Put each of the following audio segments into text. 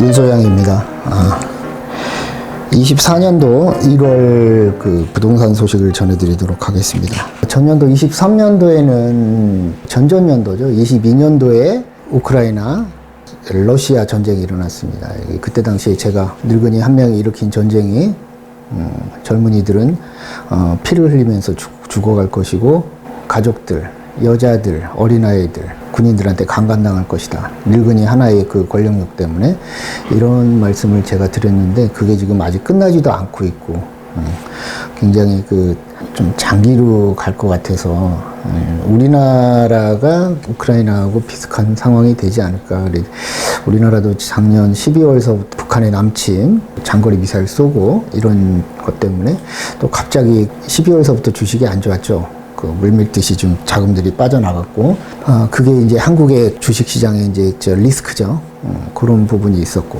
윤소장입니다. 24년도 1월 그 부동산 소식을 전해드리도록 하겠습니다. 전년도 23년도에는 전전년도죠. 22년도에 우크라이나 러시아 전쟁이 일어났습니다. 그때 당시에 제가 늙은이 한 명이 일으킨 전쟁이 젊은이들은 피를 흘리면서 죽어갈 것이고 가족들, 여자들, 어린아이들, 군인들한테 강간당할 것이다. 늙은이 하나의 그 권력욕 때문에 이런 말씀을 제가 드렸는데 그게 지금 아직 끝나지도 않고 있고 굉장히 좀 장기로 갈 것 같아서 우리나라가 우크라이나하고 비슷한 상황이 되지 않을까. 우리나라도 작년 12월서부터 북한의 남침 장거리 미사일 쏘고 이런 것 때문에 또 갑자기 12월서부터 주식이 안 좋았죠. 물밀듯이 좀 자금들이 빠져나갔고, 그게 이제 한국의 주식시장의 이제 리스크죠. 그런 부분이 있었고.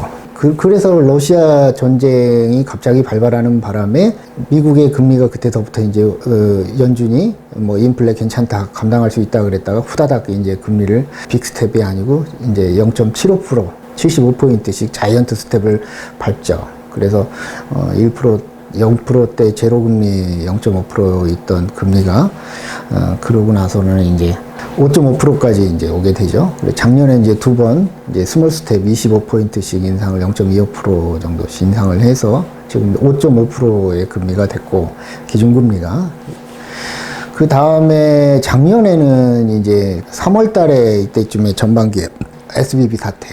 그래서 러시아 전쟁이 갑자기 발발하는 바람에 미국의 금리가 그때서부터 이제, 연준이 뭐 인플레 괜찮다, 감당할 수 있다 그랬다가 후다닥 이제 금리를 빅스텝이 아니고 이제 0.75%, 75포인트씩 자이언트 스텝을 밟죠. 그래서, 0%대 제로금리 0.5% 있던 금리가 그러고 나서는 이제 5.5%까지 이제 오게 되죠. 작년에 이제 두 번 이제 스몰 스텝 25포인트씩 인상을 0.25% 정도씩 인상을 해서 지금 5.5%의 금리가 됐고 기준금리가 그 다음에 작년에는 이제 3월 달에 이때쯤에 전반기에 SVB 사태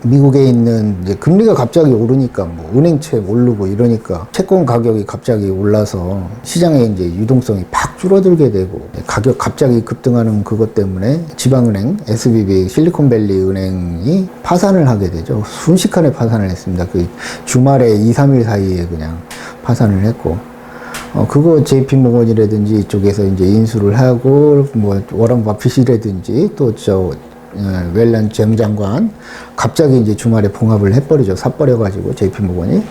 미국에 있는 이제 금리가 갑자기 오르니까 뭐 은행채 오르고 이러니까 채권 가격이 갑자기 올라서 시장의 이제 유동성이 팍 줄어들게 되고 가격 갑자기 급등하는 그것 때문에 지방은행 SVB 실리콘밸리 은행이 파산을 하게 되죠. 순식간에 파산을 했습니다. 그 주말에 2, 3일 사이에 그냥 파산을 했고 그거 JP 모건이라든지 이쪽에서 이제 인수를 하고 뭐 워런 버핏이라든지 또 웰런 재무장관 갑자기 이제 주말에 봉합을 해버리죠. 사버려가지고 JP 모건이.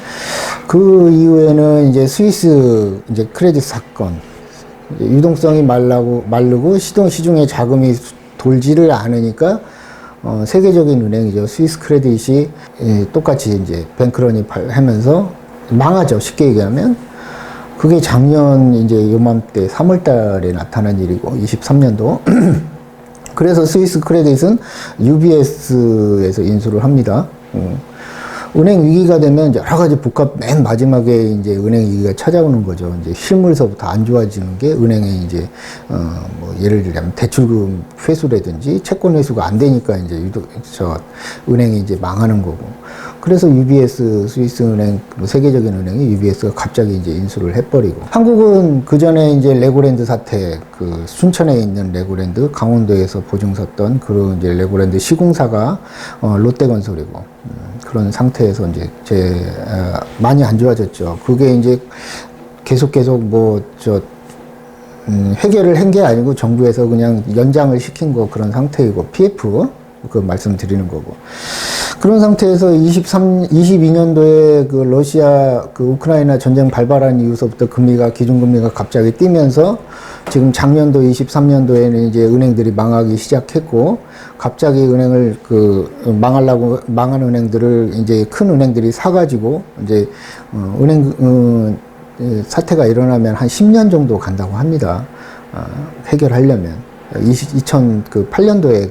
그 이후에는 이제 스위스 이제 크레딧 사건, 유동성이 마르고 시중에 자금이 돌지를 않으니까 세계적인 은행이죠. 스위스 크레딧이 똑같이 이제 뱅크런이 하면서 망하죠. 쉽게 얘기하면. 그게 작년 이제 요맘때 3월 달에 나타난 일이고 23년도. 그래서 스위스 크레딧은 UBS에서 인수를 합니다. 은행 위기가 되면 여러 가지 맨 마지막에 이제 은행 위기가 찾아오는 거죠. 이제 실물서부터 안 좋아지는 게 은행의 이제, 뭐 예를 들자면 대출금 회수라든지 채권 회수가 안 되니까 이제 은행이 이제 망하는 거고. 그래서 UBS, 스위스 은행, 세계적인 은행이 UBS가 갑자기 이제 인수를 해버리고. 한국은 그 전에 이제 레고랜드 사태, 순천에 있는 레고랜드, 강원도에서 보증 섰던 그런 이제 레고랜드 시공사가, 롯데건설이고. 그런 상태에서 이제 많이 안 좋아졌죠. 그게 이제 계속 해결을 한 게 아니고 정부에서 그냥 연장을 시킨 거 그런 상태이고 PF 말씀드리는 거고. 그런 상태에서 22년도에 러시아 우크라이나 전쟁 발발한 이후서부터 기준금리가 갑자기 뛰면서 지금 작년도 23년도에는 이제 은행들이 망하기 시작했고 갑자기 은행을 망한 은행들을 이제 큰 은행들이 사가지고 이제 사태가 일어나면 한 10년 정도 간다고 합니다. 해결하려면. 2008년도에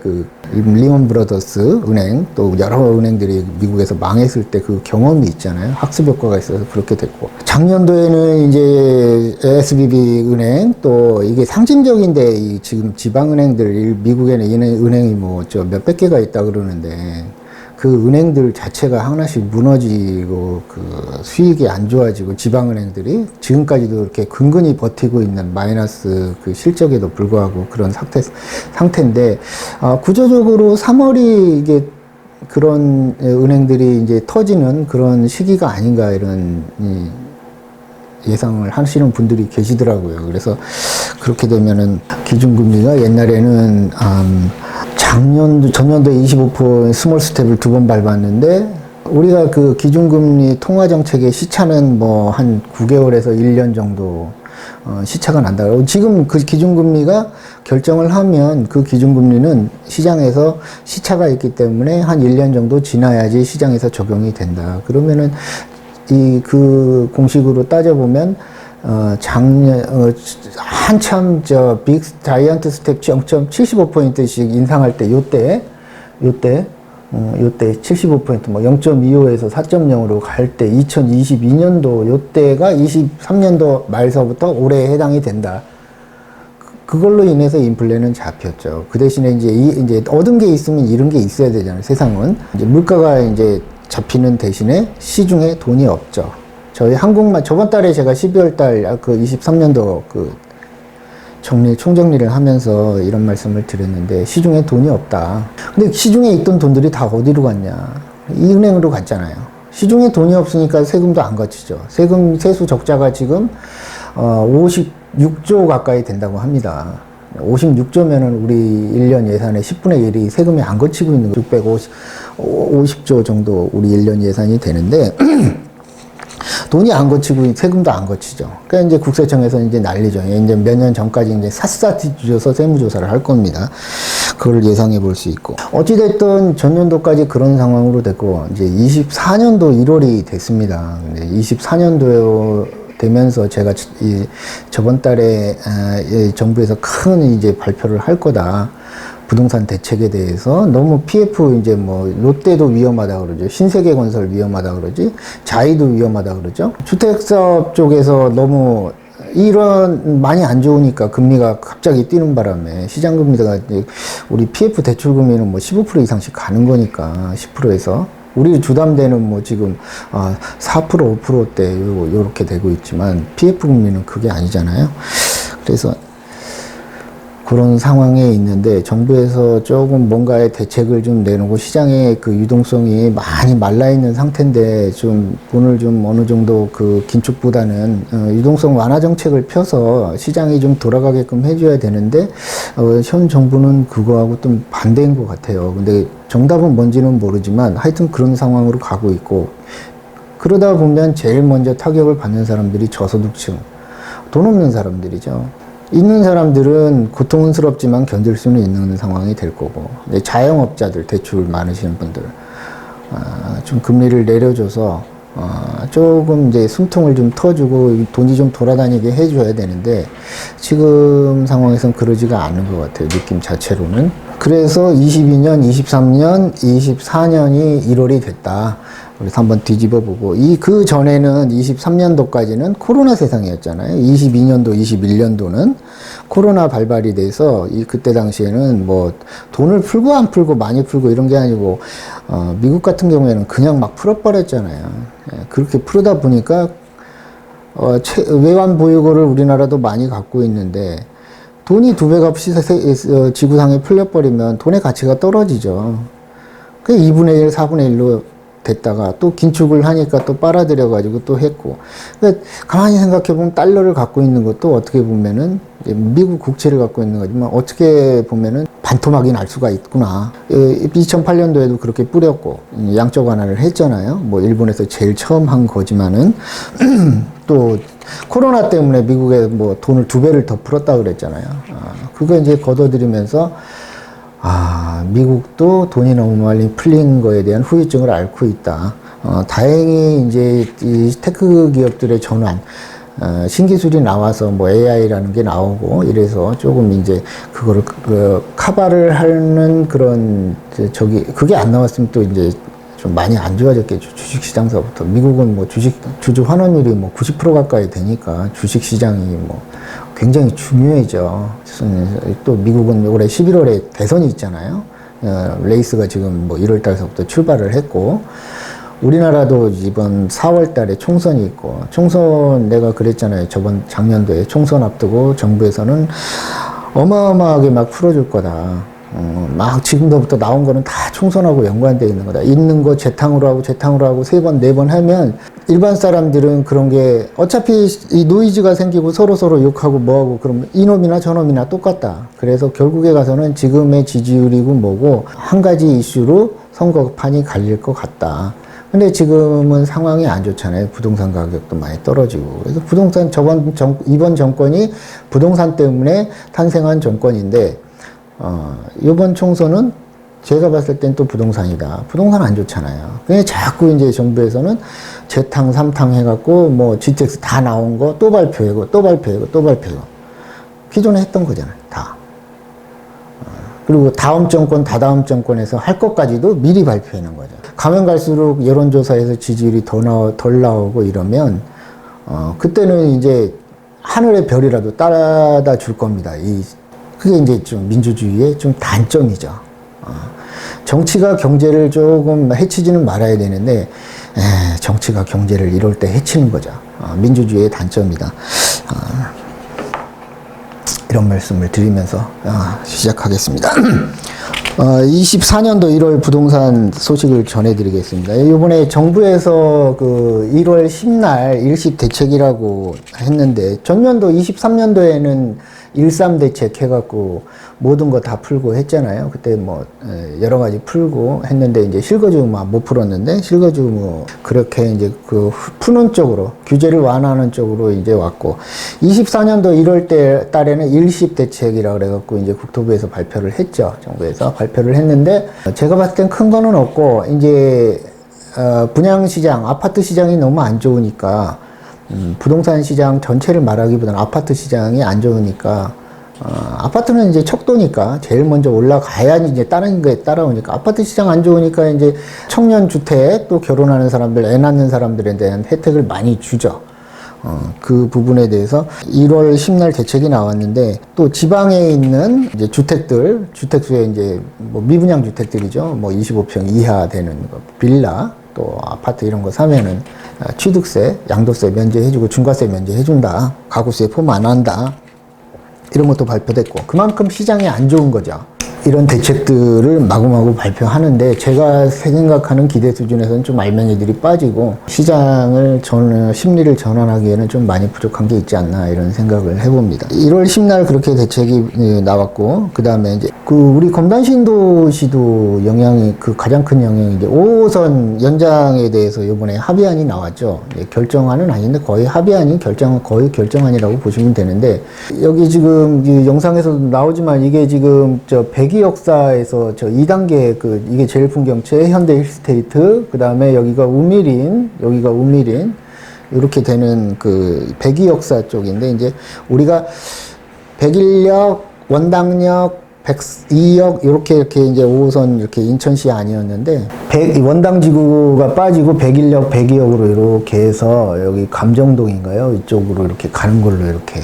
리먼 브러더스 은행 또 여러 은행들이 미국에서 망했을 때 그 경험이 있잖아요. 학습 효과가 있어서 그렇게 됐고 작년도에는 이제 SVB 은행 또 이게 상징적인데 지금 지방은행들 미국에는 은행이 뭐 몇백 개가 있다 그러는데 그 은행들 자체가 하나씩 무너지고 수익이 안 좋아지고 지방은행들이 지금까지도 이렇게 근근히 버티고 있는 마이너스 실적에도 불구하고 그런 상태인데 구조적으로 3월이 이게 그런 은행들이 이제 터지는 그런 시기가 아닌가 이런 예상을 하시는 분들이 계시더라고요. 그래서 그렇게 되면은 기준금리가 옛날에는 전년도에 25% 스몰 스텝을 2번 밟았는데 우리가 기준금리 통화정책의 시차는 뭐 한 9개월에서 1년 정도 시차가 난다. 지금 그 기준금리가 결정을 하면 그 기준금리는 시장에서 시차가 있기 때문에 한 1년 정도 지나야지 시장에서 적용이 된다. 그러면은 그 공식으로 따져보면 한참 빅 자이언트 스텝 0.75포인트씩 인상할 때 요때 75포인트, 뭐 0.25에서 4.0으로 갈 때 2022년도 요때가 23년도 말서부터 올해에 해당이 된다. 그걸로 인해서 인플레는 잡혔죠. 그 대신에 이제 얻은 게 있으면 잃은 게 있어야 되잖아요. 세상은. 이제 물가가 이제 잡히는 대신에 시중에 돈이 없죠. 저희 한국만, 저번 달에 제가 12월 달 그 23년도 그 총정리를 하면서 이런 말씀을 드렸는데, 시중에 돈이 없다. 근데 시중에 있던 돈들이 다 어디로 갔냐? 이 은행으로 갔잖아요. 시중에 돈이 없으니까 세금도 안 거치죠. 세수 적자가 지금 56조 가까이 된다고 합니다. 56조면은 우리 1년 예산의 10분의 1이 세금이 안 거치고 있는 거, 650조 정도 우리 1년 예산이 되는데, 돈이 안 거치고 세금도 안 거치죠. 그러니까 이제 국세청에서 이제 난리죠. 이제 몇 년 전까지 이제 샅샅이 뒤져서 세무조사를 할 겁니다. 그걸 예상해 볼 수 있고. 어찌됐든 전년도까지 그런 상황으로 됐고, 이제 24년도 1월이 됐습니다. 근데 24년도 되면서 제가 저번 달에 정부에서 큰 이제 발표를 할 거다. 부동산 대책에 대해서 너무 PF 이제 뭐 롯데도 위험하다 그러죠. 신세계건설 위험하다 그러지. 자이도 위험하다 그러죠. 주택사업 쪽에서 너무 이런 많이 안 좋으니까 금리가 갑자기 뛰는 바람에 시장 금리가 우리 PF 대출 금리는 뭐 15% 이상씩 가는 거니까 10%에서 우리 주담대는 뭐 지금 4% 5%대 요렇게 되고 있지만 PF 금리는 그게 아니잖아요. 그래서 그런 상황에 있는데 정부에서 조금 뭔가의 대책을 좀 내놓고 시장의 그 유동성이 많이 말라있는 상태인데 좀 오늘 좀 어느 정도 그 긴축보다는 유동성 완화 정책을 펴서 시장이 좀 돌아가게끔 해줘야 되는데 현 정부는 그거하고 좀 반대인 것 같아요. 근데 정답은 뭔지는 모르지만 하여튼 그런 상황으로 가고 있고, 그러다 보면 제일 먼저 타격을 받는 사람들이 저소득층, 돈 없는 사람들이죠. 있는 사람들은 고통스럽지만 견딜 수는 있는 상황이 될 거고, 자영업자들, 대출 많으시는 분들, 좀 금리를 내려줘서, 조금 이제 숨통을 좀 터주고 돈이 좀 돌아다니게 해줘야 되는데, 지금 상황에선 그러지가 않은 것 같아요. 느낌 자체로는. 그래서 22년, 23년, 24년이 1월이 됐다. 그래서 한번 뒤집어보고, 그 전에는 23년도까지는 코로나 세상이었잖아요. 22년도, 21년도는 코로나 발발이 돼서 그때 당시에는 뭐 돈을 풀고 안 풀고 많이 풀고 이런 게 아니고 미국 같은 경우에는 그냥 막 풀어버렸잖아요. 그렇게 풀다 보니까 외환 보유고를 우리나라도 많이 갖고 있는데, 돈이 2배 값이 지구상에 풀려버리면 돈의 가치가 떨어지죠. 그 2분의 1, 4분의 1로 됐다가 또 긴축을 하니까 또 빨아들여가지고 또 했고. 그러니까 가만히 생각해보면 달러를 갖고 있는 것도 어떻게 보면은 미국 국채를 갖고 있는 거지만 어떻게 보면은 반토막이 날 수가 있구나. 2008년도에도 그렇게 뿌렸고 양적 완화를 했잖아요. 뭐 일본에서 제일 처음 한 거지만은 또 코로나 때문에 미국에 뭐 돈을 2배를 더 풀었다 그랬잖아요. 그거 이제 걷어들이면서 미국도 돈이 너무 많이 풀린 거에 대한 후유증을 앓고 있다. 다행히 이제 이 테크 기업들의 전환, 신기술이 나와서 뭐 AI라는 게 나오고 이래서 조금 이제 그거를 카바를 하는 그런 그게 안 나왔으면 또 이제 좀 많이 안 좋아졌겠죠. 주식시장서부터. 미국은 뭐 주주 환원율이 뭐 90% 가까이 되니까 주식시장이 뭐 굉장히 중요해져. 또 미국은 올해 11월에 대선이 있잖아요. 레이스가 지금 뭐 1월 달서부터 출발을 했고, 우리나라도 이번 4월 달에 총선이 있고, 총선 내가 그랬잖아요. 작년도에 총선 앞두고 정부에서는 어마어마하게 막 풀어줄 거다. 막 지금부터 나온 거는 다 총선하고 연관되어 있는 거다. 있는 거 재탕으로 하고 3번, 4번 하면 일반 사람들은 그런 게 어차피 이 노이즈가 생기고 서로 욕하고 뭐하고 그러면 이놈이나 저놈이나 똑같다. 그래서 결국에 가서는 지금의 지지율이고 뭐고 한 가지 이슈로 선거판이 갈릴 것 같다. 근데 지금은 상황이 안 좋잖아요. 부동산 가격도 많이 떨어지고. 그래서 부동산 이번 정권이 부동산 때문에 탄생한 정권인데, 이번 총선은 제가 봤을 땐 또 부동산이다. 부동산 안 좋잖아요. 그냥 자꾸 이제 정부에서는 재탕, 삼탕 해갖고 뭐 GTX 다 나온 거 또 발표하고 또 발표하고 또 발표하고. 기존에 했던 거잖아요. 다. 그리고 다음 정권, 다다음 정권에서 할 것까지도 미리 발표하는 거죠. 가면 갈수록 여론조사에서 지지율이 덜 나오고 이러면, 그때는 이제 하늘의 별이라도 따라다 줄 겁니다. 그게 이제 좀 민주주의의 좀 단점이죠. 정치가 경제를 조금 해치지는 말아야 되는데, 정치가 경제를 이럴 때 해치는 거죠. 민주주의의 단점이다. 이런 말씀을 드리면서 시작하겠습니다. 24년도 1월 부동산 소식을 전해드리겠습니다. 이번에 정부에서 그 1월 10날 일시 대책이라고 했는데, 전년도 23년도에는 13 대책 해갖고 모든 거 다 풀고 했잖아요. 그때 뭐 여러 가지 풀고 했는데, 이제 실거주만 못 풀었는데, 실거주 뭐 그렇게 이제 그 푸는 쪽으로, 규제를 완화하는 쪽으로 이제 왔고, 24년도 1월 달에는 일시 대책이라고 그래갖고 이제 국토부에서 발표를 했죠. 정부에서 발표를 했는데, 제가 봤을 땐 큰 거는 없고, 이제 분양시장, 아파트 시장이 너무 안 좋으니까, 부동산 시장 전체를 말하기보다는 아파트 시장이 안 좋으니까, 아파트는 이제 척도니까 제일 먼저 올라가야지 이제 다른 게 따라오니까, 아파트 시장 안 좋으니까 이제 청년 주택, 또 결혼하는 사람들, 애 낳는 사람들에 대한 혜택을 많이 주죠. 그 부분에 대해서 1월 10날 대책이 나왔는데, 또 지방에 있는 이제 주택들, 주택수에 이제 뭐 미분양 주택들이죠. 뭐 25평 이하 되는 거, 빌라, 또 아파트 이런 거 사면은 취득세, 양도세 면제해주고 중과세 면제해준다. 가구세 포함 안 한다. 이런 것도 발표됐고, 그만큼 시장이 안 좋은 거죠. 이런 대책들을 마구마구 발표하는데, 제가 생각하는 기대 수준에서는 좀 알맹이들이 빠지고, 시장을 심리를 전환하기에는 좀 많이 부족한 게 있지 않나, 이런 생각을 해봅니다. 1월 10날 그렇게 대책이 나왔고, 그 다음에 이제 우리 검단 신도시도 가장 큰 영향이 이제 5호선 연장에 대해서 이번에 합의안이 나왔죠. 결정안은 아닌데 거의 합의안이 거의 결정안이라고 보시면 되는데, 여기 지금 영상에서도 나오지만, 이게 지금 백이역사에서 2단계 이게 제일 풍경채, 현대 힐스테이트, 그 다음에 여기가 우미린, 이렇게 되는 백이역사 쪽인데, 이제 우리가 백일역, 원당역, 102역 이렇게 이제 5호선 이렇게 인천시 아니었는데, 원당지구가 빠지고 백일역, 백이역으로 이렇게 해서 여기 감정동인가요? 이쪽으로 이렇게 가는 걸로 이렇게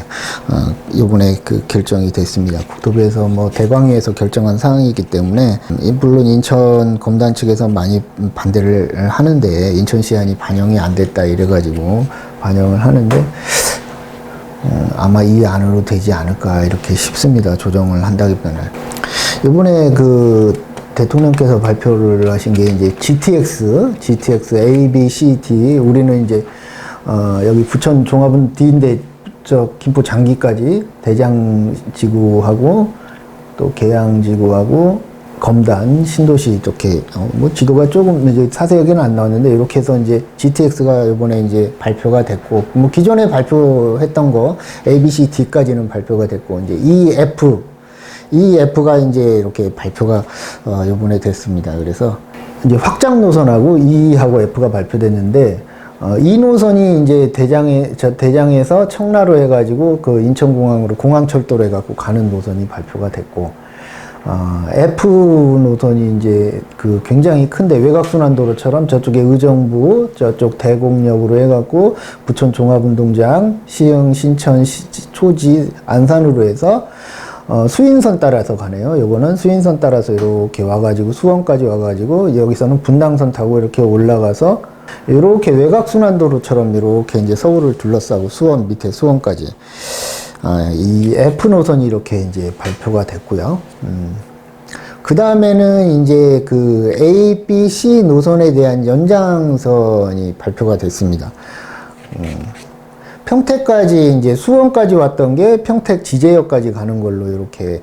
이번에 결정이 됐습니다. 국토부에서 뭐 대광위에서 결정한 사항이기 때문에, 물론 인천 검단 측에서 많이 반대를 하는데, 인천시안이 반영이 안 됐다 이래가지고 반영을 하는데, 아마 이 안으로 되지 않을까 이렇게 싶습니다. 조정을 한다기보다는. 이번에 대통령께서 발표를 하신 게 이제 GTX A, B, C, D. 우리는 이제 여기 부천 종합은 D인데, 김포 장기까지 대장지구하고 또 계양지구하고 검단, 신도시 이렇게 뭐 지도가 조금 이제 자세하게는 안 나왔는데, 이렇게 해서 이제 GTX가 이번에 이제 발표가 됐고, 뭐 기존에 발표했던 거 A, B, C, D까지는 발표가 됐고, 이제 EF가 이제 이렇게 발표가 이번에 됐습니다. 그래서 이제 확장 노선하고 E하고 F가 발표됐는데, 이 노선이 이제 대장에서 청라로 해가지고 인천공항으로 공항철도로 해갖고 가는 노선이 발표가 됐고, F 노선이 이제 굉장히 큰데, 외곽순환도로처럼 저쪽에 의정부, 저쪽 대곡역으로 해갖고 부천 종합운동장, 시흥, 신천, 초지, 안산으로 해서 수인선 따라서 가네요. 요거는 수인선 따라서 이렇게 와가지고 수원까지 와가지고, 여기서는 분당선 타고 이렇게 올라가서 이렇게 외곽순환도로처럼 이렇게 이제 서울을 둘러싸고 수원 밑에 수원까지. 이 F 노선이 이렇게 이제 발표가 됐고요. 그 다음에는 이제 A, B, C 노선에 대한 연장선이 발표가 됐습니다. 평택까지 이제 수원까지 왔던 게 평택 지제역까지 가는 걸로 이렇게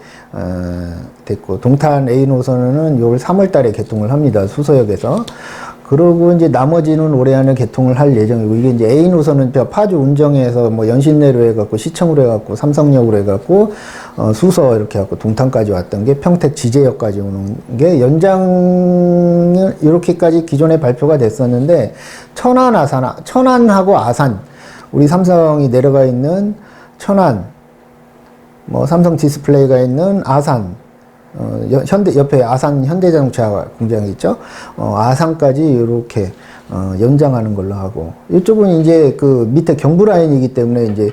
됐고, 동탄 A 노선은 6월 3월 달에 개통을 합니다. 수서역에서. 그러고 이제 나머지는 올해 안에 개통을 할 예정이고, 이게 이제 A 노선은 파주 운정에서 뭐 연신내로 해갖고 시청으로 해갖고 삼성역으로 해갖고 수서 이렇게 해갖고 동탄까지 왔던 게 평택 지제역까지 오는 게 연장 이렇게까지 기존에 발표가 됐었는데, 천안하고 아산, 우리 삼성이 내려가 있는 천안, 뭐 삼성 디스플레이가 있는 아산, 현대 옆에 아산 현대자동차 공장이 있죠. 아산까지 이렇게 연장하는 걸로 하고, 이쪽은 이제 그 밑에 경부 라인이기 때문에 이제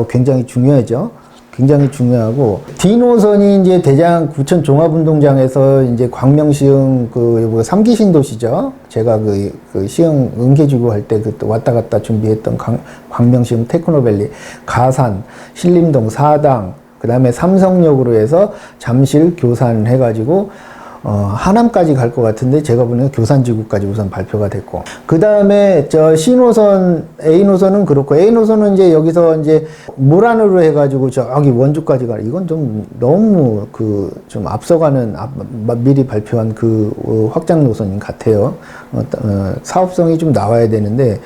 굉장히 중요하죠. 굉장히 중요하고, D 노선이 이제 대장 구천 종합운동장에서 이제 광명시흥 그 3기 신도시죠. 제가 그 시흥 은계지구 할 때 그때 왔다 갔다 준비했던 광명시흥 테크노밸리, 가산, 신림동, 사당, 그 다음에 삼성역으로 해서 잠실, 교산 해가지고 하남까지 갈 것 같은데, 제가 보니까 교산지구까지 우선 발표가 됐고, 그 다음에 저 C노선, A노선은 그렇고, A노선은 이제 여기서 이제 모란으로 해가지고 저기 원주까지 가, 이건 좀 너무 좀 앞서가는, 미리 발표한 확장 노선 같아요. 사업성이 좀 나와야 되는데,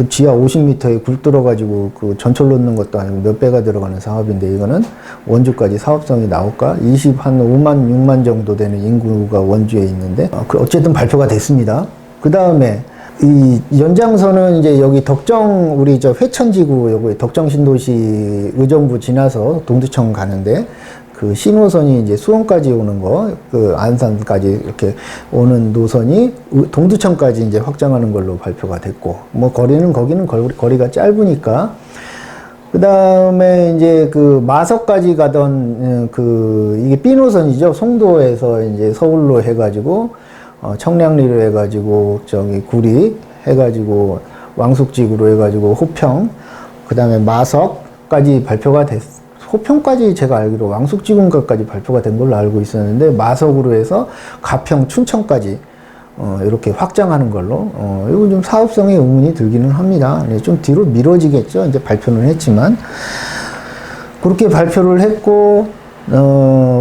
지하 50m에 굴 뚫어가지고 전철 놓는 것도 아니고 몇 배가 들어가는 사업인데, 이거는 원주까지 사업성이 나올까? 한 5만, 6만 정도 되는 인구가 원주에 있는데, 어쨌든 발표가 됐습니다. 그 다음에 이 연장선은 이제 여기 우리 회천지구, 여기 덕정 신도시 의정부 지나서 동두천 가는데, 그 신호선이 이제 수원까지 오는 거, 안산까지 이렇게 오는 노선이 동두천까지 이제 확장하는 걸로 발표가 됐고, 뭐 거기는 거리가 짧으니까. 그 다음에 이제 마석까지 가던 이게 B 노선이죠. 송도에서 이제 서울로 해가지고, 청량리로 해가지고, 구리 해가지고, 왕숙지구로 해가지고, 호평, 그 다음에 마석까지 발표가 호평까지 제가 알기로 왕숙지구인가까지 발표가 된 걸로 알고 있었는데, 마석으로 해서 가평, 춘천까지 이렇게 확장하는 걸로, 이거 좀 사업성에 의문이 들기는 합니다. 좀 뒤로 미뤄지겠죠. 이제 발표는 했지만. 그렇게 발표를 했고,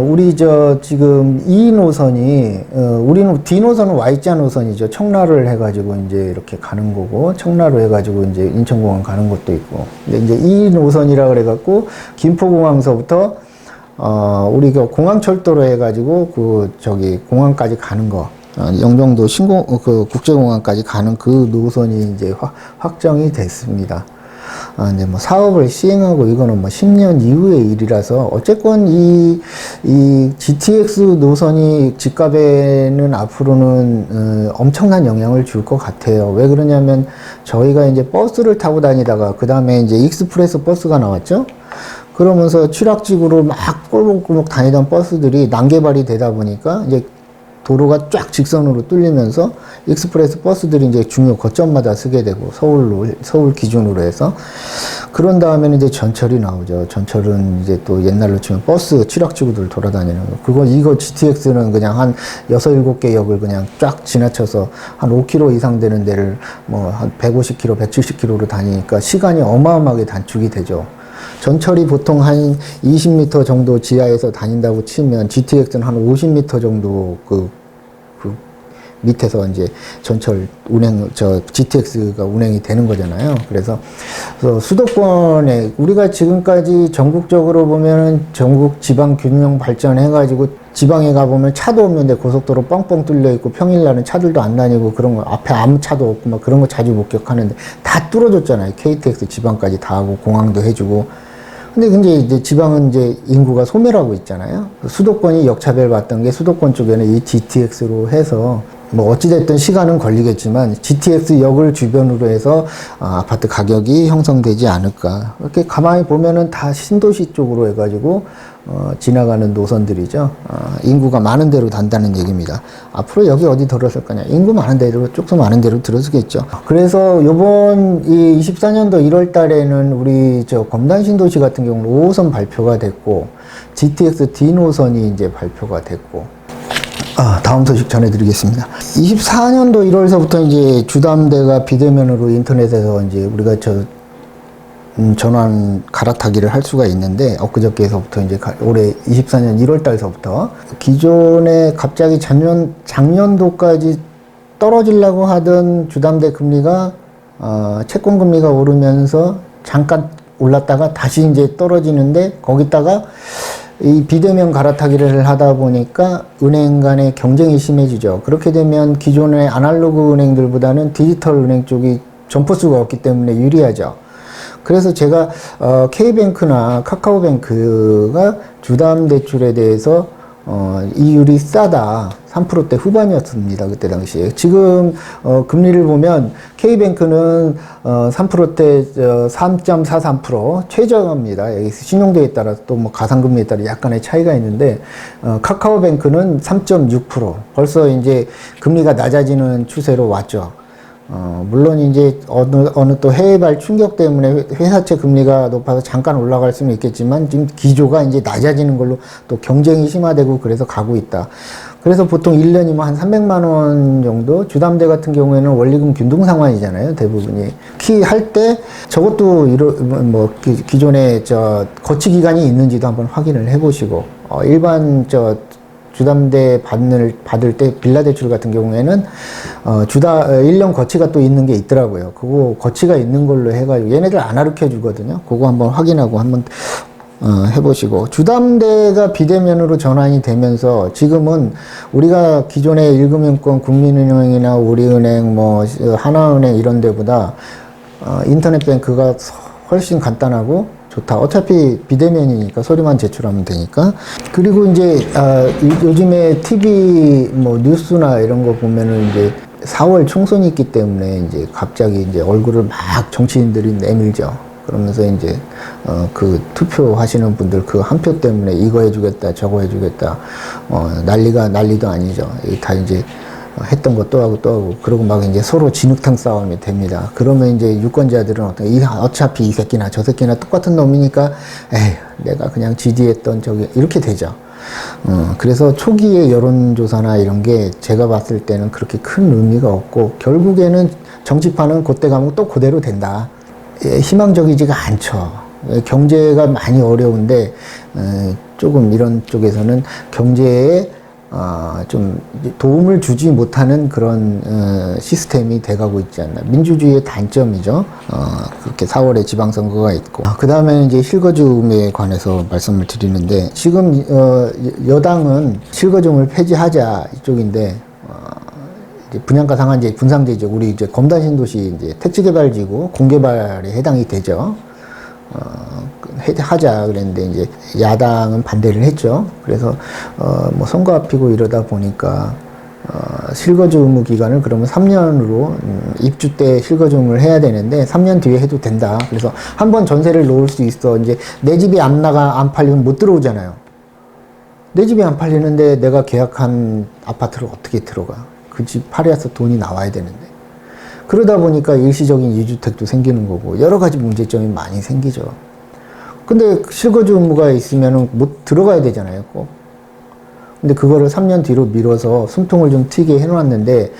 우리 지금 이 노선이, 우리는 D 노선은 Y자 노선이죠. 청라를 해가지고 이제 이렇게 가는 거고, 청라로 해가지고 이제 인천공항 가는 것도 있고. 근데 이제 이 노선이라 그래갖고, 김포공항서부터, 우리가 공항철도로 해가지고, 공항까지 가는 거. 영종도 국제공항까지 가는 그 노선이 이제 확정이 됐습니다. 이제 뭐 사업을 시행하고 이거는 뭐 10년 이후의 일이라서, 어쨌건 이 GTX 노선이 집값에는 앞으로는 엄청난 영향을 줄 것 같아요. 왜 그러냐면, 저희가 이제 버스를 타고 다니다가 그 다음에 이제 익스프레스 버스가 나왔죠. 그러면서 취락지구로 막 꼴목꼴목 다니던 버스들이 난개발이 되다 보니까 이제 도로가 쫙 직선으로 뚫리면서 익스프레스 버스들이 이제 중요 거점마다 쓰게 되고, 서울 기준으로 해서. 그런 다음에는 이제 전철이 나오죠. 전철은 이제 또 옛날로 치면 버스 취락지구들 돌아다니는 거. 이거 GTX는 그냥 한 6, 7개 역을 그냥 쫙 지나쳐서 한 5km 이상 되는 데를 뭐 한 150km, 170km로 다니니까 시간이 어마어마하게 단축이 되죠. 전철이 보통 한 20m 정도 지하에서 다닌다고 치면, GTX는 한 50m 정도 밑에서 이제 전철 GTX가 운행이 되는 거잖아요. 그래서 수도권에, 우리가 지금까지 전국적으로 보면은 전국 지방 균형 발전해가지고, 지방에 가보면 차도 없는데 고속도로 뻥뻥 뚫려 있고, 평일날은 차들도 안 다니고, 그런 거, 앞에 아무 차도 없고, 막 그런 거 자주 목격하는데, 다 뚫어줬잖아요. KTX 지방까지 다 하고, 공항도 해주고. 근데 이제 지방은 이제 인구가 소멸하고 있잖아요. 수도권이 역차별 받던 게, 수도권 쪽에는 이 GTX로 해서, 뭐 어찌됐든 시간은 걸리겠지만 GTX 역을 주변으로 해서 아파트 가격이 형성되지 않을까. 이렇게 가만히 보면은 다 신도시 쪽으로 해가지고 지나가는 노선들이죠. 인구가 많은 데로 단다는 얘기입니다. 앞으로 여기 어디 들어설 거냐? 인구 많은 데로, 쪽수 많은 데로 들어서겠죠. 그래서 요번 이 24년도 1월 달에는 우리 검단 신도시 같은 경우는 5호선 발표가 됐고, GTX D 노선이 이제 발표가 됐고, 다음 소식 전해드리겠습니다. 24년도 1월서부터 이제 주담대가 비대면으로 인터넷에서 이제 우리가 전환 갈아타기를 할 수가 있는데, 엊그저께서부터 이제 올해 24년 1월 달서부터, 기존에 갑자기 작년도까지 떨어지려고 하던 주담대 금리가 채권 금리가 오르면서 잠깐 올랐다가 다시 이제 떨어지는데, 거기다가 이 비대면 갈아타기를 하다 보니까 은행 간의 경쟁이 심해지죠. 그렇게 되면 기존의 아날로그 은행들보다는 디지털 은행 쪽이 점포수가 없기 때문에 유리하죠. 그래서 제가 K뱅크나 카카오뱅크가 주담 대출에 대해서 이율이 싸다, 3%대 후반이었습니다. 그때 당시에. 지금 금리를 보면 K뱅크는 3%대 3.43% 최저입니다. 여기서 신용도에 따라 또 뭐 가상금리에 따라 약간의 차이가 있는데, 카카오뱅크는 3.6%. 벌써 이제 금리가 낮아지는 추세로 왔죠. 물론 이제 어느 또 해외발 충격 때문에 회사채 금리가 높아서 잠깐 올라갈 수는 있겠지만, 지금 기조가 이제 낮아지는 걸로 또 경쟁이 심화되고 그래서 가고 있다. 그래서 보통 1년이면 한 300만 원 정도, 주담대 같은 경우에는 원리금 균등 상환이잖아요, 대부분이. 특히 할 때 저것도 기존에 거치 기간이 있는지도 한번 확인을 해보시고, 일반 주담대 받을 때 빌라 대출 같은 경우에는 1년 거치가 또 있는 게 있더라고요. 그거 거치가 있는 걸로 해가지고 얘네들 안 가르쳐 주거든요. 그거 한번 확인하고 한번 해보시고, 주담대가 비대면으로 전환이 되면서 지금은 우리가 기존의 일금융권, 국민은행이나 우리은행, 하나은행 이런 데보다 인터넷 뱅크가 훨씬 간단하고 좋다. 어차피 비대면이니까 서류만 제출하면 되니까. 그리고 이제 요즘에 TV 뉴스나 이런 거 보면은 이제 4월 총선이 있기 때문에 이제 갑자기 이제 얼굴을 막 정치인들이 내밀죠. 그러면서 이제 그 투표하시는 분들 그 한 표 때문에 이거 해주겠다, 저거 해주겠다, 난리도 아니죠. 다 이제 했던 거 또 하고 그러고 막 이제 서로 진흙탕 싸움이 됩니다. 그러면 이제 유권자들은 어차피 이 새끼나 저 새끼나 똑같은 놈이니까 에휴, 내가 그냥 지지했던 이렇게 되죠. 그래서 초기의 여론조사나 이런 게 제가 봤을 때는 그렇게 큰 의미가 없고, 결국에는 정치판은 그때 가면 또 그대로 된다. 희망적이지가 않죠. 경제가 많이 어려운데 조금 이런 쪽에서는 경제에 좀 도움을 주지 못하는 그런 시스템이 돼가고 있지 않나. 민주주의의 단점이죠. 그렇게 4월에 지방선거가 있고, 그 다음에 이제 실거주음에 관해서 말씀을 드리는데, 지금 여당은 실거주음을 폐지하자 이쪽인데, 이제 분양가 상한제, 분상제죠. 우리 이제 검단 신도시 이제 택지개발지구 공개발에 해당이 되죠. 하자 그랬는데 이제 야당은 반대를 했죠. 그래서 선거 앞이고 이러다 보니까 실거주 의무 기간을 그러면 3년으로 입주 때 실거주 의무를 해야 되는데 3년 뒤에 해도 된다. 그래서 한번 전세를 놓을 수 있어. 이제 내 집이 안 팔리면 못 들어오잖아요. 내 집이 안 팔리는데 내가 계약한 아파트를 어떻게 들어가? 그 집 팔아서 돈이 나와야 되는데. 그러다 보니까 일시적인 이주택도 생기는 거고 여러 가지 문제점이 많이 생기죠. 근데 실거주 의무가 있으면 못 들어가야 되잖아요, 꼭. 근데 그거를 3년 뒤로 미뤄서 숨통을 좀 트이게 해놨는데,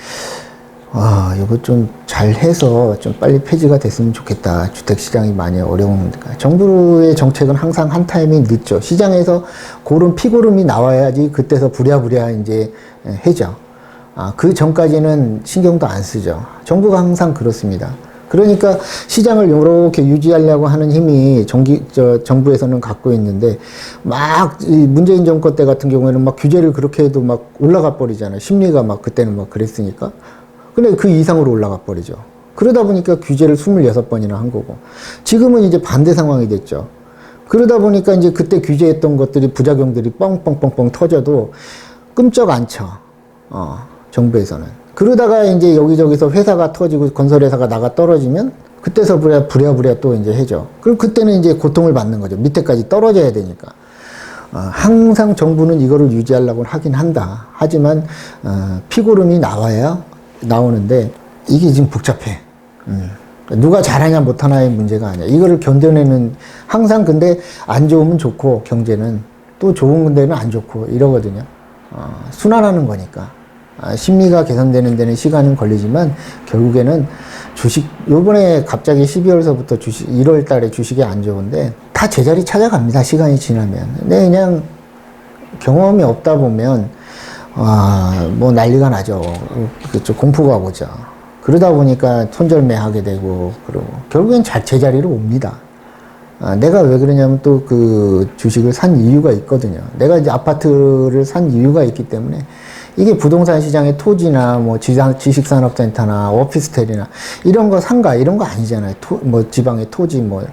이거 좀 잘해서 좀 빨리 폐지가 됐으면 좋겠다. 주택시장이 많이 어려우니까. 정부의 정책은 항상 한 타이밍 늦죠. 시장에서 피고름이 나와야지 그때서 부랴부랴 이제 해죠. 그 전까지는 신경도 안 쓰죠. 정부가 항상 그렇습니다. 그러니까 시장을 이렇게 유지하려고 하는 힘이 정부에서는 갖고 있는데, 문재인 정권 때 같은 경우에는 막 규제를 그렇게 해도 막 올라가 버리잖아요. 심리가 그때는 그랬으니까. 근데 그 이상으로 올라가 버리죠. 그러다 보니까 규제를 26번이나 한 거고. 지금은 이제 반대 상황이 됐죠. 그러다 보니까 이제 그때 규제했던 것들이 부작용들이 뻥뻥뻥뻥 터져도 끔쩍 안 쳐. 정부에서는. 그러다가 이제 여기저기서 회사가 터지고 건설회사가 나가 떨어지면 그때서 부랴부랴 또 이제 해죠. 그럼 그때는 이제 고통을 받는 거죠. 밑에까지 떨어져야 되니까. 항상 정부는 이거를 유지하려고 하긴 한다. 하지만 피고름이 나오는데 이게 지금 복잡해. 누가 잘하냐 못하냐의 문제가 아니야. 이거를 견뎌내는, 항상 근데 안 좋으면 좋고 경제는 또 좋은 데는 안 좋고 이러거든요. 순환하는 거니까. 심리가 개선되는 데는 시간은 걸리지만 결국에는 요번에 갑자기 12월서부터 1월 달에 주식이 안 좋은데 다 제자리 찾아갑니다. 시간이 지나면. 근데 그냥 경험이 없다 보면 뭐 난리가 나죠. 그쪽 공포가 오죠. 그러다 보니까 손절매하게 되고, 그러고, 결국엔 제자리로 옵니다. 내가 왜 그러냐면 또 그 주식을 산 이유가 있거든요. 내가 이제 아파트를 산 이유가 있기 때문에 이게 부동산 시장의 토지나 뭐 지식산업센터나 오피스텔이나 이런 거 상가 이런 거 아니잖아요. 뭐 지방의 토지 뭐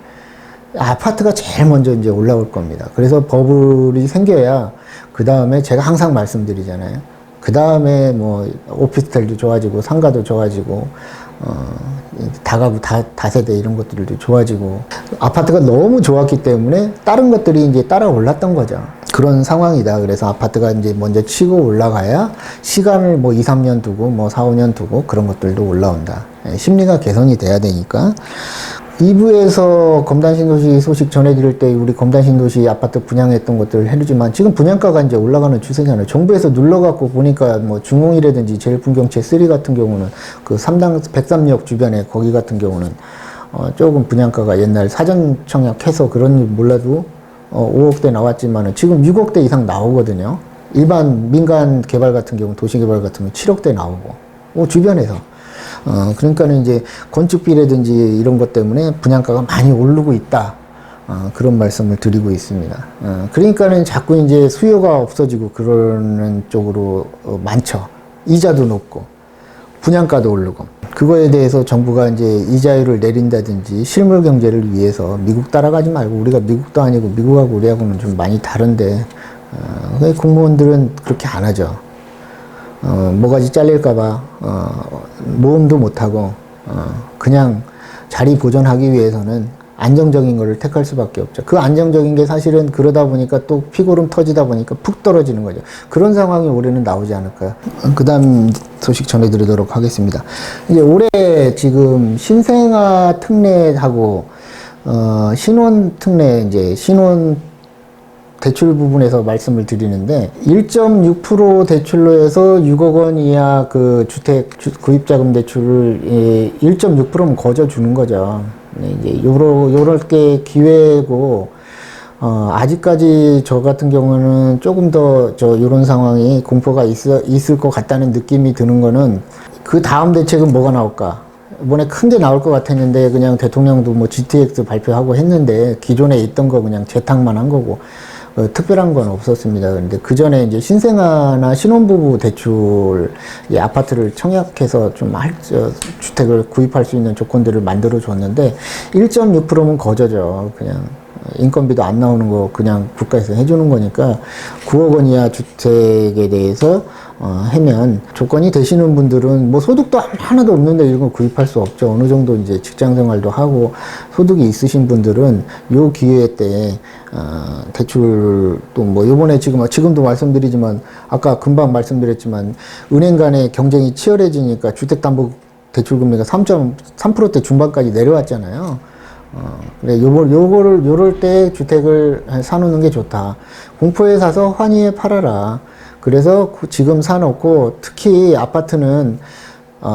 아파트가 제일 먼저 이제 올라올 겁니다. 그래서 버블이 생겨야 그 다음에 제가 항상 말씀드리잖아요. 그 다음에 뭐 오피스텔도 좋아지고 상가도 좋아지고 다가구 다세대 이런 것들도 좋아지고 아파트가 너무 좋았기 때문에 다른 것들이 이제 따라 올랐던 거죠. 그런 상황이다. 그래서 아파트가 이제 먼저 치고 올라가야 시간을 뭐 2, 3년 두고 뭐 4, 5년 두고 그런 것들도 올라온다. 심리가 개선이 돼야 되니까. 2부에서 검단신도시 소식 전해드릴 때 우리 검단신도시 아파트 분양했던 것들을 해주지만 지금 분양가가 이제 올라가는 추세잖아요. 정부에서 눌러갖고 보니까 뭐 중흥이라든지 제일풍경채 3 같은 경우는 그 103역 주변에 거기 같은 경우는 조금 분양가가 옛날 사전 청약해서 그런지 몰라도 5억대 나왔지만은 지금 6억대 이상 나오거든요. 일반 민간 개발 같은 경우 도시개발 같은 경우 7억대 나오고 주변에서 그러니까는 이제 건축비라든지 이런 것 때문에 분양가가 많이 오르고 있다. 그런 말씀을 드리고 있습니다. 그러니까는 자꾸 이제 수요가 없어지고 그러는 쪽으로 많죠. 이자도 높고 분양가도 오르고 그거에 대해서 정부가 이제 이자율을 내린다든지 실물 경제를 위해서 미국 따라가지 말고 우리가 미국도 아니고 미국하고 우리하고는 좀 많이 다른데 공무원들은 그렇게 안 하죠. 뭐가지 잘릴까봐 모험도 못하고 그냥 자리 보존하기 위해서는 안정적인 거를 택할 수밖에 없죠. 그 안정적인 게 사실은 그러다 보니까 또 피고름 터지다 보니까 푹 떨어지는 거죠. 그런 상황이 올해는 나오지 않을까요? 그 다음 소식 전해드리도록 하겠습니다. 이제 올해 지금 신생아 특례하고 신혼 특례 이제 신혼 대출 부분에서 말씀을 드리는데 1.6% 대출로 해서 6억 원 이하 그 주택 구입자금 대출을 1.6%면 거저 주는 거죠. 이제 요럴 게 기회고 아직까지 저 같은 경우는 조금 더 요런 상황이 공포가 있을 것 같다는 느낌이 드는 거는 그 다음 대책은 뭐가 나올까? 이번에 큰 게 나올 것 같았는데 그냥 대통령도 뭐 GTX 발표하고 했는데 기존에 있던 거 그냥 재탕만 한 거고 특별한 건 없었습니다. 그런데 그 전에 이제 신생아나 신혼부부 대출, 아파트를 청약해서 좀 주택을 구입할 수 있는 조건들을 만들어 줬는데 1.6%면 거저죠. 그냥 인건비도 안 나오는 거 그냥 국가에서 해주는 거니까 9억 원 이하 주택에 대해서 하면 조건이 되시는 분들은 뭐 소득도 하나도 없는데 이런 거 구입할 수 없죠. 어느 정도 이제 직장 생활도 하고 소득이 있으신 분들은 요 기회 때 대출 또 뭐 요번에 지금도 말씀드리지만 아까 금방 말씀드렸지만 은행 간의 경쟁이 치열해지니까 주택담보대출 금리가 3.3%대 중반까지 내려왔잖아요. 그래, 요럴 때 주택을 사놓는 게 좋다. 공포에 사서 환희에 팔아라. 그래서 지금 사놓고 특히 아파트는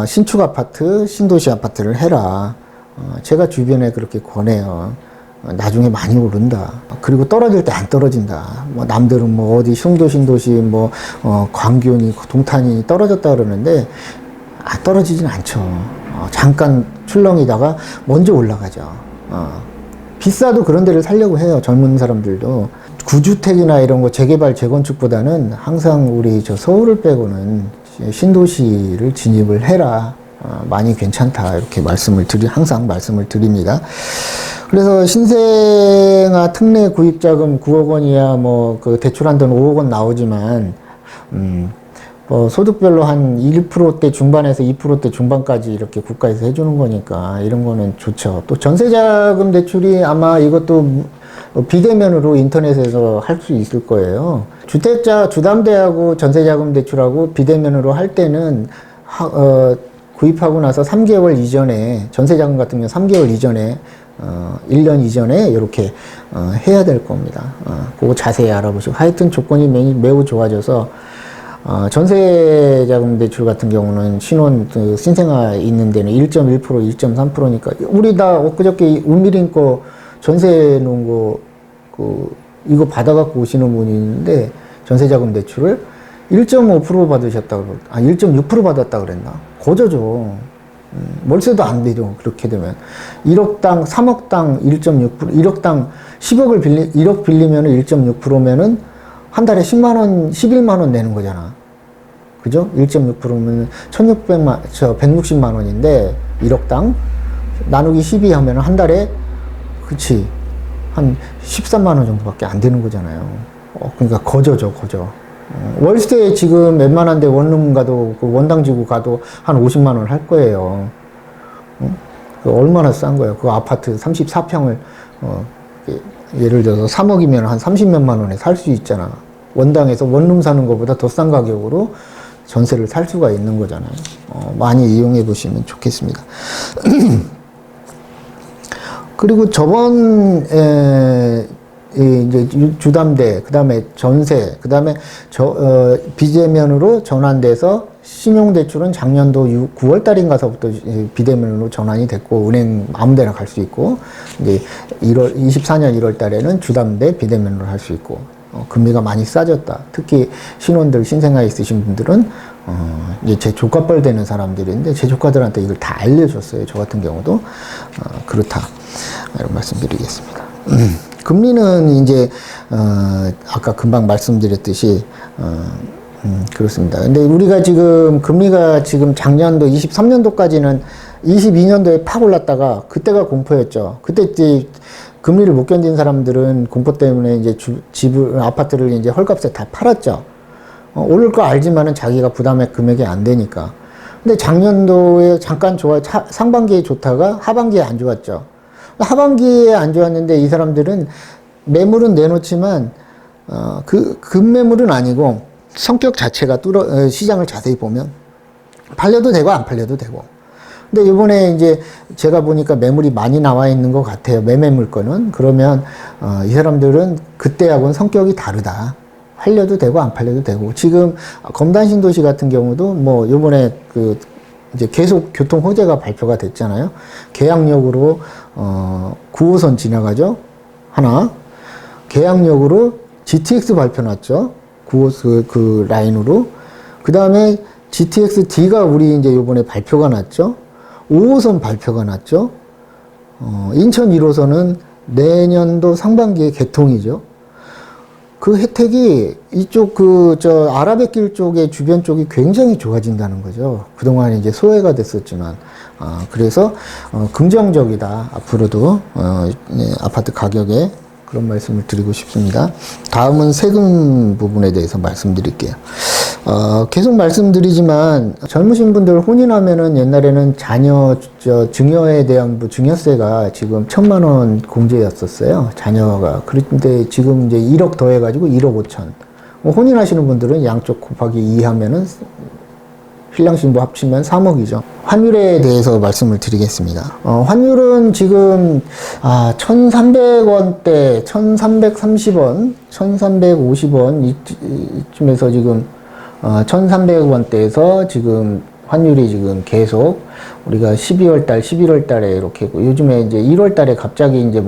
신축 아파트, 신도시 아파트를 해라. 제가 주변에 그렇게 권해요. 나중에 많이 오른다. 그리고 떨어질 때 안 떨어진다. 뭐 남들은 뭐 어디 흉도 신도시 뭐 광교니 동탄이 떨어졌다 그러는데 떨어지진 않죠. 잠깐 출렁이다가 먼저 올라가죠. 비싸도 그런 데를 살려고 해요. 젊은 사람들도. 구주택이나 이런 거 재개발, 재건축보다는 항상 우리 서울을 빼고는 신도시를 진입을 해라. 많이 괜찮다. 이렇게 항상 말씀을 드립니다. 그래서 신생아 특례 구입자금 9억 원 이하 그 대출한 돈 5억 원 나오지만, 소득별로 한 1%대 중반에서 2%대 중반까지 이렇게 국가에서 해주는 거니까 이런 거는 좋죠. 또 전세자금 대출이 아마 이것도 비대면으로 인터넷에서 할 수 있을 거예요. 주택자 주담대하고 전세자금 대출하고 비대면으로 할 때는 구입하고 나서 3개월 이전에 전세자금 같은 경우 3개월 이전에 1년 이전에 이렇게 해야 될 겁니다. 그거 자세히 알아보시고 하여튼 조건이 매우 좋아져서 전세자금 대출 같은 경우는 신생아 있는 데는 1.1%, 1.3%니까 우리 다 엊그저께 은밀인 거 전세 놓은 거 이거 받아갖고 오시는 분이 있는데 전세자금 대출을 1.5% 받으셨다고, 1.6% 받았다 그랬나? 거저죠. 월세도 안 되죠. 그렇게 되면. 1억당, 3억당 1.6%, 1억당 1억 빌리면 1.6%면은 한 달에 10만원, 11만원 내는 거잖아. 그죠? 1.6%면 160만 원인데, 1억당 나누기 12 하면 한 달에, 그치. 한 13만 원 정도밖에 안 되는 거잖아요. 그러니까 거저죠, 거저. 월세 지금 웬만한데 원룸 가도, 그 원당 지구 가도 한 50만 원 할 거예요. 얼마나 싼 거예요. 그 아파트 34평을, 예를 들어서 3억이면 한 30몇만 원에 살 수 있잖아. 원당에서 원룸 사는 것보다 더 싼 가격으로 전세를 살 수가 있는 거잖아요. 많이 이용해 보시면 좋겠습니다. 그리고 저번에 이제 주담대, 그 다음에 전세, 그 다음에 비대면으로 전환돼서 신용대출은 작년도 9월 달인가서부터 비대면으로 전환이 됐고, 은행 아무데나 갈 수 있고, 이제 24년 1월 달에는 주담대 비대면으로 할 수 있고, 금리가 많이 싸졌다. 특히 신혼들, 신생아 있으신 분들은, 이제 제 조카뻘 되는 사람들인데, 제 조카들한테 이걸 다 알려줬어요. 저 같은 경우도. 그렇다. 이런 말씀 드리겠습니다. 금리는 이제, 아까 금방 말씀드렸듯이, 그렇습니다. 근데 우리가 지금 금리가 지금 작년도 23년도까지는 22년도에 팍 올랐다가 그때가 공포였죠. 그때 이제 금리를 못 견딘 사람들은 공포 때문에 이제 아파트를 이제 헐값에 다 팔았죠. 오를 거 알지만은 자기가 부담의 금액이 안 되니까. 근데 작년도에 잠깐 상반기에 좋다가 하반기에 안 좋았죠. 하반기에 안 좋았는데 이 사람들은 매물은 내놓지만, 급매물은 아니고 성격 자체가 시장을 자세히 보면 팔려도 되고 안 팔려도 되고. 근데 이번에 이제 제가 보니까 매물이 많이 나와 있는 것 같아요. 매매 물건은. 그러면, 이 사람들은 그때하고는 성격이 다르다. 팔려도 되고 안 팔려도 되고. 지금 검단신도시 같은 경우도 뭐 요번에 이제 계속 교통 호재가 발표가 됐잖아요. 계양역으로 9호선 지나가죠. 하나. 계양역으로 GTX 발표 났죠. 9호선 그 라인으로. 그 다음에 GTX-D가 우리 이제 요번에 발표가 났죠. 5호선 발표가 났죠. 인천 1호선은 내년도 상반기에 개통이죠. 그 혜택이 이쪽 아라뱃길 쪽의 주변 쪽이 굉장히 좋아진다는 거죠. 그동안 이제 소외가 됐었지만. 그래서, 긍정적이다. 앞으로도, 아파트 가격에 그런 말씀을 드리고 싶습니다. 다음은 세금 부분에 대해서 말씀드릴게요. 계속 말씀드리지만 젊으신 분들 혼인하면은 옛날에는 자녀 증여에 대한 증여세가 지금 1,000만 원 공제였었어요. 자녀가. 그런데 지금 이제 1억 더해가지고 1억 5천. 혼인하시는 분들은 양쪽 곱하기 2 하면은 신랑 신부 합치면 3억이죠. 환율에 대해서 말씀을 드리겠습니다. 환율은 지금 1,300원대, 1,330원, 1,350원 이쯤에서 지금 1,300원대에서 지금 환율이 지금 계속 우리가 12월 달, 11월 달에 이렇게 요즘에 이제 1월 달에 갑자기 이제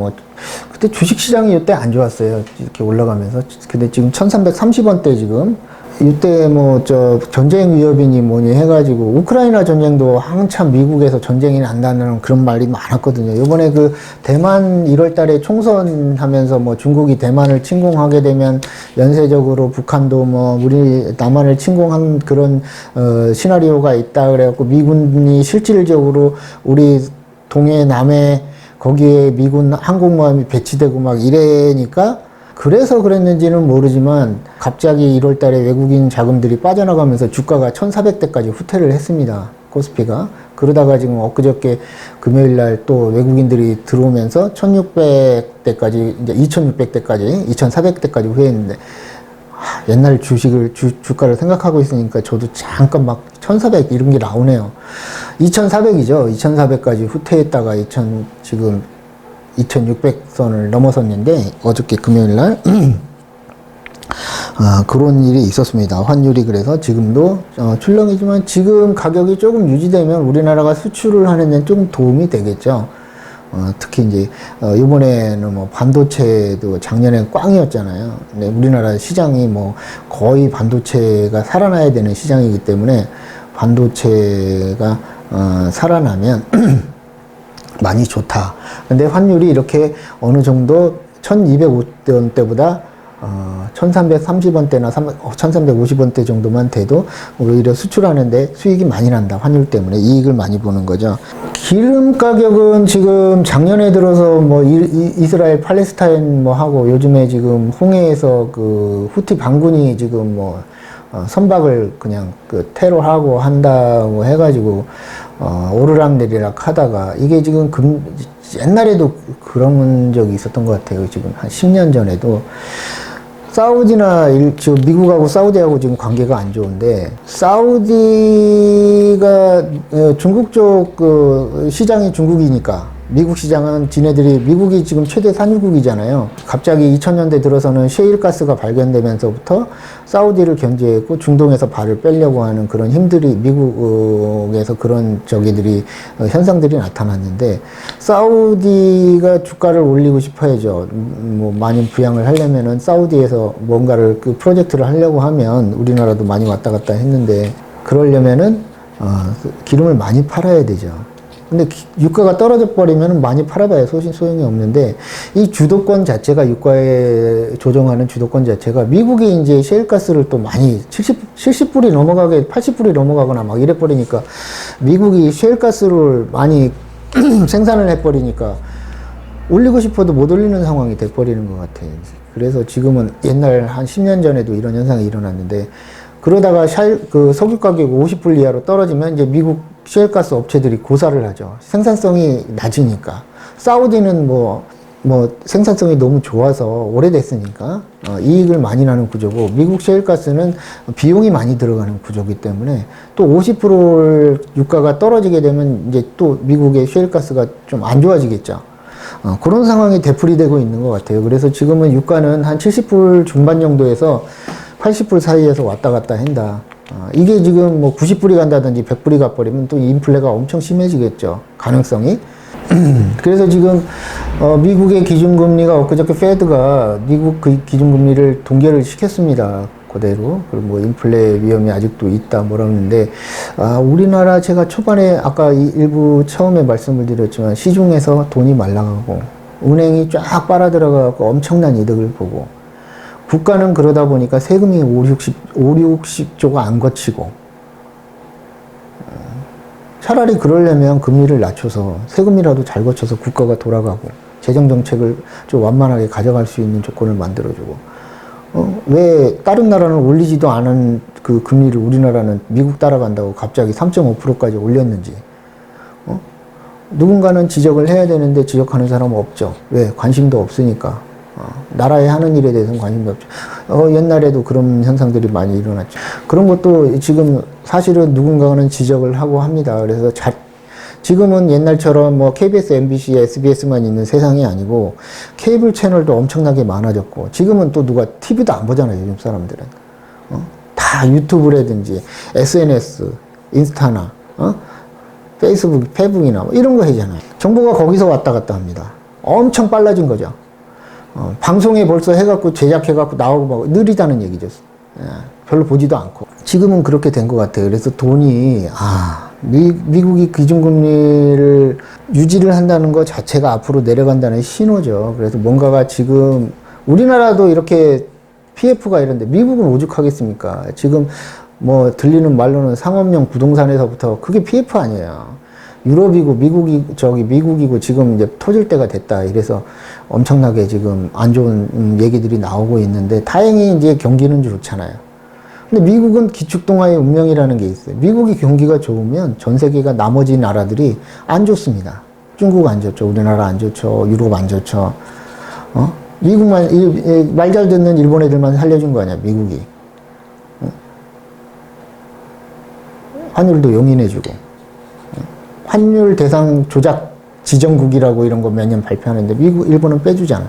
그때 주식 시장이 이때 안 좋았어요. 이렇게 올라가면서. 근데 지금 1,330원대 지금 이때 전쟁 위협이니 뭐니 해가지고 우크라이나 전쟁도 한참 미국에서 전쟁이 난다는 그런 말이 많았거든요. 요번에 대만 1월 달에 총선 하면서 중국이 대만을 침공하게 되면 연쇄적으로 북한도 우리 남한을 침공한 그런 시나리오가 있다 그래갖고 미군이 실질적으로 우리 동해 남해 거기에 미군 항공모함이 배치되고 이래니까 그래서 그랬는지는 모르지만 갑자기 1월 달에 외국인 자금들이 빠져나가면서 주가가 1,400대까지 후퇴를 했습니다. 코스피가. 그러다가 지금 엊그저께 금요일 날 또 외국인들이 들어오면서 1,600대까지, 이제 2,600대까지, 2,400대까지 후회했는데, 옛날 주가를 생각하고 있으니까 저도 잠깐 1,400 이런 게 나오네요. 2,400이죠. 2,400까지 후퇴했다가 지금 2,600선을 넘어섰는데 어저께 금요일날 그런 일이 있었습니다. 환율이 그래서 지금도 출렁이지만 지금 가격이 조금 유지되면 우리나라가 수출을 하는 데 좀 도움이 되겠죠. 특히 이제 이번에는 뭐 반도체도 작년에 꽝이었잖아요. 근데 우리나라 시장이 뭐 거의 반도체가 살아나야 되는 시장이기 때문에 반도체가 살아나면 많이 좋다. 근데 환율이 이렇게 어느 정도 1200원대보다 1330원대나 1350원대 정도만 돼도 오히려 수출하는데 수익이 많이 난다. 환율 때문에 이익을 많이 보는 거죠. 기름 가격은 지금 작년에 들어서 뭐 이스라엘 팔레스타인 뭐 하고 요즘에 지금 홍해에서 그 후티 반군이 지금 뭐 선박을 그냥 그 테러하고 한다고 해가지고 오르락내리락 하다가 이게 지금 옛날에도 그런 적이 있었던 것 같아요. 지금 한 10년 전에도 사우디나 미국하고 사우디하고 지금 관계가 안 좋은데 사우디가 중국 쪽 그 시장이 중국이니까 미국 시장은 미국이 지금 최대 산유국이잖아요. 갑자기 2000년대 들어서는 셰일가스가 발견되면서부터 사우디를 견제했고 중동에서 발을 빼려고 하는 그런 힘들이 미국에서 그런 현상들이 나타났는데 사우디가 주가를 올리고 싶어 하죠. 뭐 많이 부양을 하려면은 사우디에서 뭔가를 그 프로젝트를 하려고 하면 우리나라도 많이 왔다 갔다 했는데 그러려면은 기름을 많이 팔아야 되죠. 근데 유가가 떨어져 버리면 많이 팔아봐야 소용이 없는데 이 주도권 자체가 유가에 조정하는 주도권 자체가 미국이 이제 셰일가스를 또 많이 70불이 넘어가게 80불이 넘어가거나 막 이래 버리니까 미국이 셰일가스를 많이 생산을 해 버리니까 올리고 싶어도 못 올리는 상황이 돼 버리는 것 같아요. 그래서 지금은 옛날 한 10년 전에도 이런 현상이 일어났는데 그러다가 그 석유 가격이 50불 이하로 떨어지면 이제 미국 셰일가스 업체들이 고사를 하죠. 생산성이 낮으니까. 사우디는 뭐 생산성이 너무 좋아서 오래됐으니까 이익을 많이 나는 구조고 미국 셰일가스는 비용이 많이 들어가는 구조이기 때문에 또 50% 유가가 떨어지게 되면 이제 또 미국의 셰일가스가 좀 안 좋아지겠죠. 그런 상황이 되풀이되고 있는 것 같아요. 그래서 지금은 유가는 한 70불 중반 정도에서 80불 사이에서 왔다 갔다 한다. 이게 지금 뭐 90불이 간다든지 100불이 가버리면 또 인플레가 엄청 심해지겠죠. 가능성이. 그래서 지금 미국의 기준금리가 엊그저께 페드가 미국 그 기준금리를 동결을 시켰습니다. 그대로. 그리고 뭐 인플레 위험이 아직도 있다 뭐라 그러는데 우리나라 제가 초반에 아까 일부 처음에 말씀을 드렸지만 시중에서 돈이 말라가고 은행이 쫙 빨아들어가고 엄청난 이득을 보고 국가는 그러다 보니까 세금이 60조가 안 거치고 차라리 그러려면 금리를 낮춰서 세금이라도 잘 거쳐서 국가가 돌아가고 재정정책을 좀 완만하게 가져갈 수 있는 조건을 만들어주고 왜 다른 나라는 올리지도 않은 그 금리를 우리나라는 미국 따라간다고 갑자기 3.5%까지 올렸는지 누군가는 지적을 해야 되는데 지적하는 사람은 없죠. 왜? 관심도 없으니까. 나라에 하는 일에 대해서는 관심도 없죠. 옛날에도 그런 현상들이 많이 일어났죠. 그런 것도 지금 사실은 누군가는 지적을 하고 합니다. 그래서 지금은 옛날처럼 뭐 KBS, MBC, SBS만 있는 세상이 아니고 케이블 채널도 엄청나게 많아졌고 지금은 또 누가 TV도 안 보잖아요. 요즘 사람들은. 다 유튜브라든지 SNS, 인스타나 페이스북이나 뭐 이런 거 하잖아요. 정보가 거기서 왔다 갔다 합니다. 엄청 빨라진 거죠. 방송에 벌써 해갖고 제작해갖고 나오고 막 느리다는 얘기죠. 별로 보지도 않고. 지금은 그렇게 된 것 같아요. 그래서 돈이, 미국이 기준금리를 유지를 한다는 것 자체가 앞으로 내려간다는 신호죠. 그래서 뭔가가 지금, 우리나라도 이렇게 PF가 이런데 미국은 오죽하겠습니까? 지금 뭐 들리는 말로는 상업용 부동산에서부터 그게 PF 아니에요. 유럽이고 미국이고 지금 이제 터질 때가 됐다. 이래서 엄청나게 지금 안 좋은 얘기들이 나오고 있는데 다행히 이제 경기는 좋잖아요. 근데 미국은 기축동화의 운명이라는 게 있어요. 미국이 경기가 좋으면 전 세계가 나머지 나라들이 안 좋습니다. 중국 안 좋죠. 우리나라 안 좋죠. 유럽 안 좋죠. 미국만, 말 잘 듣는 일본 애들만 살려준 거 아니야, 미국이. 환율도 용인해주고. 환율 대상 조작 지정국이라고 이런 거 몇 년 발표하는데 일본은 빼주잖아.